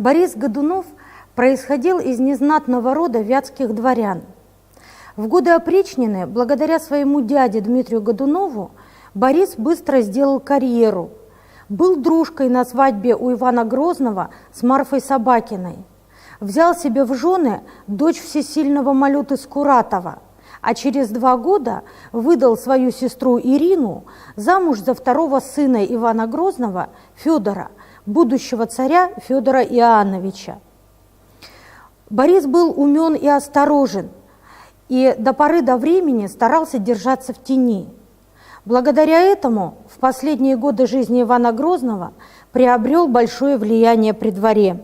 Борис Годунов происходил из незнатного рода вятских дворян. В годы опричнины, благодаря своему дяде Дмитрию Годунову, Борис быстро сделал карьеру. Был дружкой на свадьбе у Ивана Грозного с Марфой Собакиной. Взял себе в жены дочь всесильного Малюты Скуратова, а через 2 года выдал свою сестру Ирину замуж за второго сына Ивана Грозного, Федора, будущего царя Федора Иоанновича. Борис был умен и осторожен, и до поры до времени старался держаться в тени. Благодаря этому в последние годы жизни Ивана Грозного приобрел большое влияние при дворе.